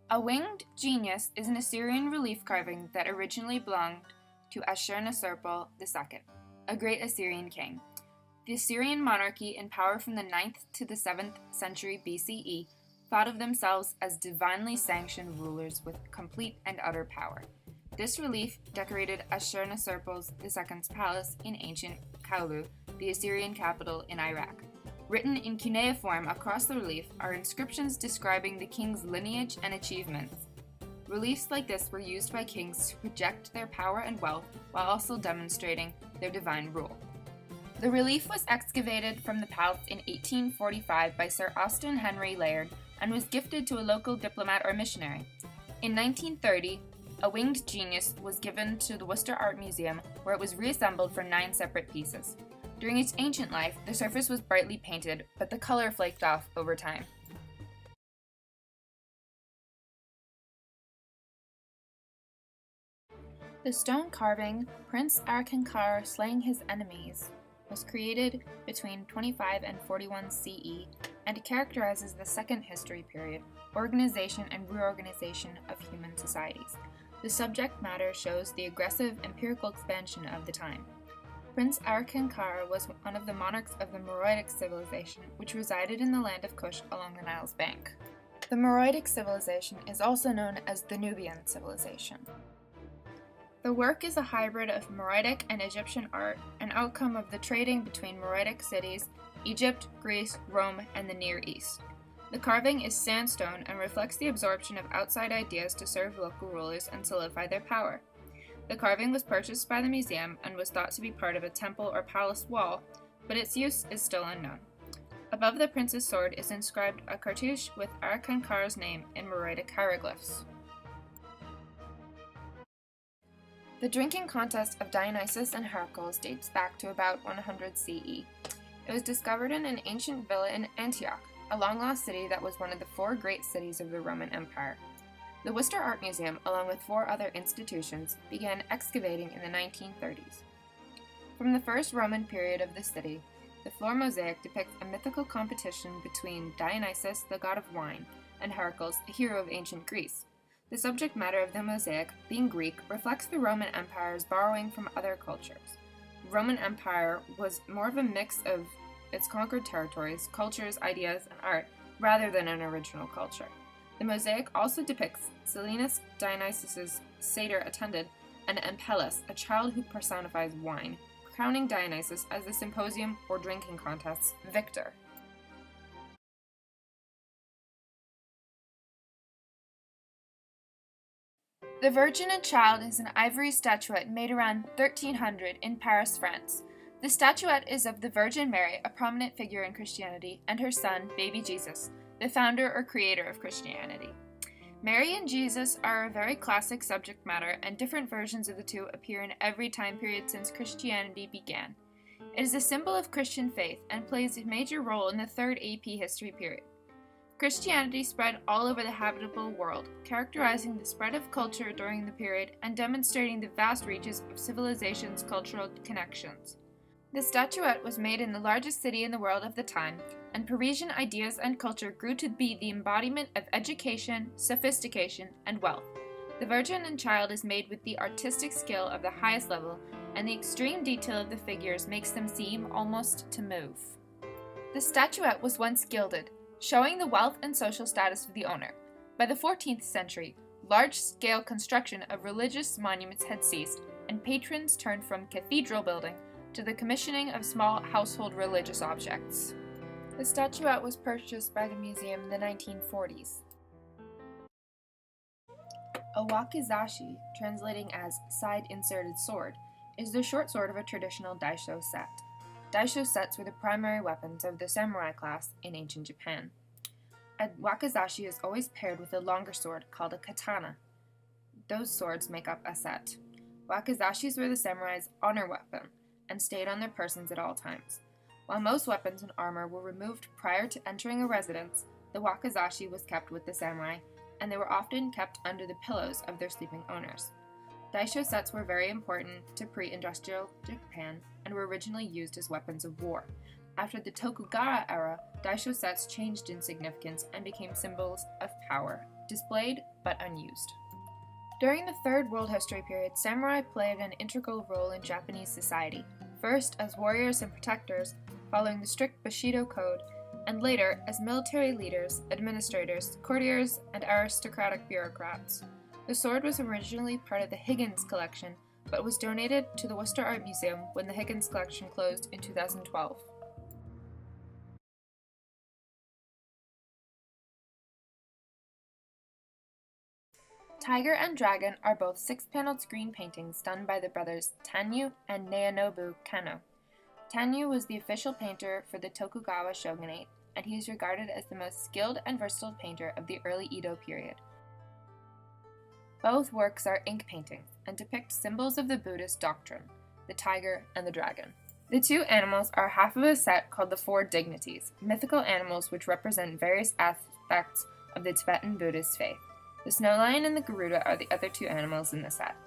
A winged genius is an Assyrian relief carving that originally belonged to Ashurnasirpal II, a great Assyrian king. The Assyrian monarchy, in power from the 9th to the 7th century BCE, thought of themselves as divinely sanctioned rulers with complete and utter power. This relief decorated Ashurnasirpal II's palace in ancient Kaulu, the Assyrian capital in Iraq. Written in cuneiform across the relief are inscriptions describing the king's lineage and achievements. Reliefs like this were used by kings to project their power and wealth while also demonstrating their divine rule. The relief was excavated from the palace in 1845 by Sir Austin Henry Layard and was gifted to a local diplomat or missionary. In 1930, a winged genius was given to the Worcester Art Museum, where it was reassembled from 9 separate pieces. During its ancient life, the surface was brightly painted, but the color flaked off over time. The stone carving, Prince Arkankar slaying his enemies, was created between 25 and 41 CE and characterizes the Second History Period, organization and reorganization of human societies. The subject matter shows the aggressive empirical expansion of the time. Prince Arkankar was one of the monarchs of the Meroitic civilization, which resided in the land of Kush along the Nile's bank. The Meroitic civilization is also known as the Nubian civilization. The work is a hybrid of Meroitic and Egyptian art, an outcome of the trading between Meroitic cities, Egypt, Greece, Rome, and the Near East. The carving is sandstone and reflects the absorption of outside ideas to serve local rulers and solidify their power. The carving was purchased by the museum and was thought to be part of a temple or palace wall, but its use is still unknown. Above the prince's sword is inscribed a cartouche with Arkankar's name in Meroitic hieroglyphs. The drinking contest of Dionysus and Heracles dates back to about 100 CE. It was discovered in an ancient villa in Antioch, a long-lost city that was one of the 4 great cities of the Roman Empire. The Worcester Art Museum, along with 4 other institutions, began excavating in the 1930s. From the first Roman period of the city, the floor mosaic depicts a mythical competition between Dionysus, the god of wine, and Heracles, a hero of ancient Greece. The subject matter of the mosaic, being Greek, reflects the Roman Empire's borrowing from other cultures. The Roman Empire was more of a mix of its conquered territories, cultures, ideas, and art, rather than an original culture. The mosaic also depicts Silenus, Dionysus's satyr attendant, and Empelus, a child who personifies wine, crowning Dionysus as the symposium or drinking contest's victor. The Virgin and Child is an ivory statuette made around 1300 in Paris, France. The statuette is of the Virgin Mary, a prominent figure in Christianity, and her son, baby Jesus, the founder or creator of Christianity. Mary and Jesus are a very classic subject matter, and different versions of the two appear in every time period since Christianity began. It is a symbol of Christian faith and plays a major role in the 3rd AP history period. Christianity spread all over the habitable world, characterizing the spread of culture during the period and demonstrating the vast reaches of civilization's cultural connections. The statuette was made in the largest city in the world of the time, and Parisian ideas and culture grew to be the embodiment of education, sophistication, and wealth. The Virgin and Child is made with the artistic skill of the highest level, and the extreme detail of the figures makes them seem almost to move. The statuette was once gilded, showing the wealth and social status of the owner. By the 14th century, large-scale construction of religious monuments had ceased, and patrons turned from cathedral building to the commissioning of small household religious objects. The statuette was purchased by the museum in the 1940s. A wakizashi, translating as side-inserted sword, is the short sword of a traditional daisho set. Daisho sets were the primary weapons of the samurai class in ancient Japan. A wakizashi is always paired with a longer sword called a katana. Those swords make up a set. Wakizashis were the samurai's honor weapon and stayed on their persons at all times. While most weapons and armor were removed prior to entering a residence, the wakizashi was kept with the samurai, and they were often kept under the pillows of their sleeping owners. Daisho sets were very important to pre-industrial Japan and were originally used as weapons of war. After the Tokugawa era, daisho sets changed in significance and became symbols of power. displayed but unused. During the Third World History period, samurai played an integral role in Japanese society, first as warriors and protectors, following the strict Bushido code, and later as military leaders, administrators, courtiers, and aristocratic bureaucrats. The sword was originally part of the Higgins collection, but was donated to the Worcester Art Museum when the Higgins collection closed in 2012. Tiger and Dragon are both six-paneled screen paintings done by the brothers Tanyu and Naonobu Kano. Tanyu was the official painter for the Tokugawa shogunate, and he is regarded as the most skilled and versatile painter of the early Edo period. Both works are ink paintings and depict symbols of the Buddhist doctrine, the tiger and the dragon. The two animals are half of a set called the Four Dignities, mythical animals which represent various aspects of the Tibetan Buddhist faith. The snow lion and the Garuda are the other two animals in the set.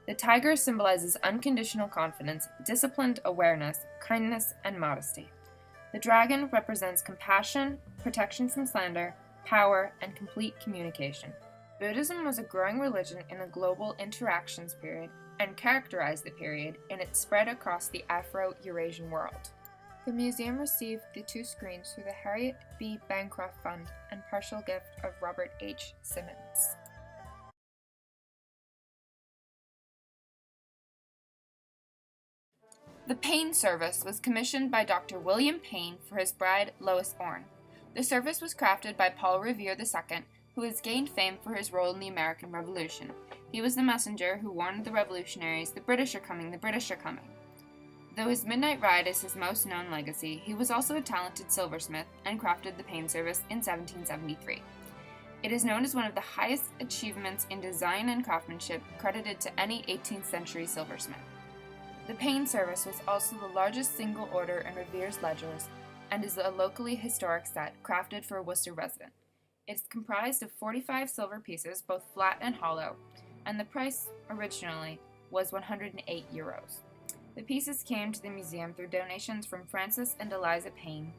The tiger symbolizes unconditional confidence, disciplined awareness, kindness, and modesty. The dragon represents compassion, protection from slander, power, and complete communication. Buddhism was a growing religion in the global interactions period and characterized the period in its spread across the Afro-Eurasian world. The museum received the two screens through the Harriet B. Bancroft Fund and partial gift of Robert H. Simmons. The Payne service was commissioned by Dr. William Payne for his bride Lois Orne. The service was crafted by Paul Revere II, who has gained fame for his role in the American Revolution. He was the messenger who warned the revolutionaries, "The British are coming, the British are coming." Though his midnight ride is his most known legacy, he was also a talented silversmith and crafted the Payne service in 1773. It is known as one of the highest achievements in design and craftsmanship credited to any 18th century silversmith. The Payne service was also the largest single order in Revere's ledgers and is a locally historic set crafted for a Worcester resident. It's comprised of 45 silver pieces, both flat and hollow, and the price originally was €108. The pieces came to the museum through donations from Francis and Eliza Payne,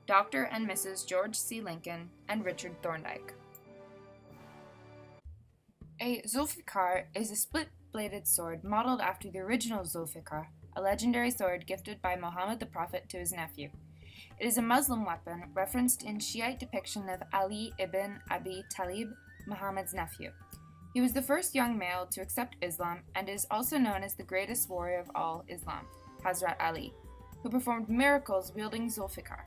Dr. and Mrs. George C. Lincoln, and Richard Thorndike. A Zulfikar is a split-bladed sword modeled after the original Zulfikar, a legendary sword gifted by Muhammad the Prophet to his nephew. It is a Muslim weapon referenced in Shiite depiction of Ali ibn Abi Talib, Muhammad's nephew. He was the first young male to accept Islam and is also known as the greatest warrior of all Islam, Hazrat Ali, who performed miracles wielding Zulfikar.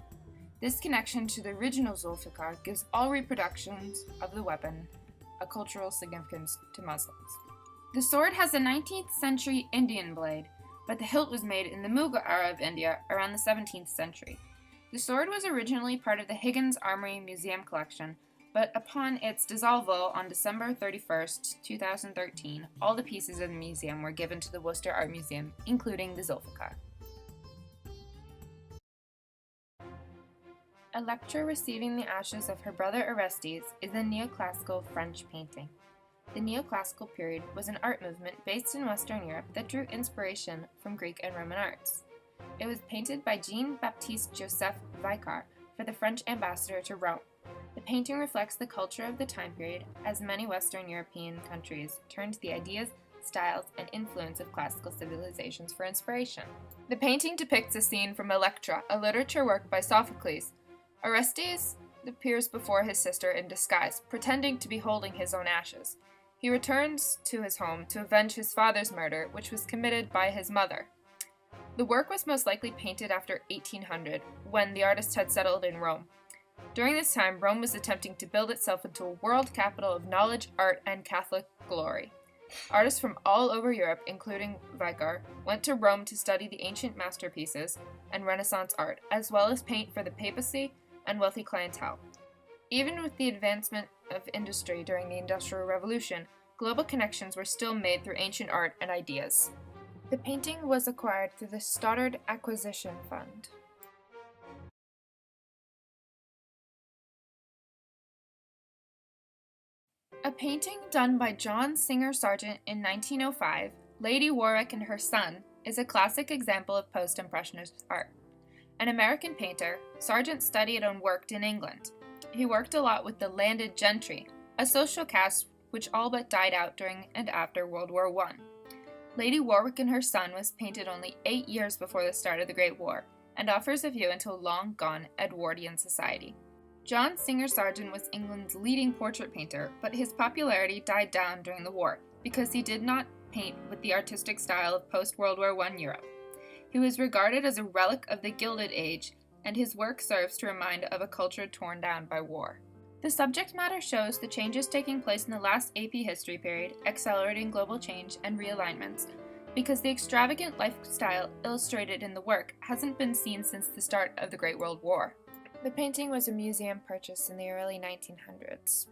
This connection to the original Zulfikar gives all reproductions of the weapon a cultural significance to Muslims. The sword has a 19th century Indian blade, but the hilt was made in the Mughal era of India around the 17th century. The sword was originally part of the Higgins Armory Museum collection, but upon its dissolval on December 31st, 2013, all the pieces of the museum were given to the Worcester Art Museum, including the Zulfikar. Electra receiving the ashes of her brother Orestes is a neoclassical French painting. The neoclassical period was an art movement based in Western Europe that drew inspiration from Greek and Roman arts. It was painted by Jean-Baptiste Joseph Vicar for the French ambassador to Rome. The painting reflects the culture of the time period, as many Western European countries turned to the ideas, styles, and influence of classical civilizations for inspiration. The painting depicts a scene from Electra, a literature work by Sophocles. Orestes appears before his sister in disguise, pretending to be holding his own ashes. He returns to his home to avenge his father's murder, which was committed by his mother. The work was most likely painted after 1800, when the artist had settled in Rome. During this time, Rome was attempting to build itself into a world capital of knowledge, art, and Catholic glory. Artists from all over Europe, including Vicar, went to Rome to study the ancient masterpieces and Renaissance art, as well as paint for the papacy and wealthy clientele. Even with the advancement of industry during the Industrial Revolution, global connections were still made through ancient art and ideas. The painting was acquired through the Stoddard Acquisition Fund. A painting done by John Singer Sargent in 1905, Lady Warwick and Her Son, is a classic example of post-impressionist art. An American painter, Sargent studied and worked in England. He worked a lot with the landed gentry, a social caste which all but died out during and after World War I. Lady Warwick and her son was painted only 8 years before the start of the Great War, and offers a view into a long-gone Edwardian society. John Singer Sargent was England's leading portrait painter, but his popularity died down during the war because he did not paint with the artistic style of post-World War I Europe. He was regarded as a relic of the Gilded Age, and his work serves to remind of a culture torn down by war. The subject matter shows the changes taking place in the last AP history period, accelerating global change and realignments, because the extravagant lifestyle illustrated in the work hasn't been seen since the start of the Great World War. The painting was a museum purchase in the early 1900s.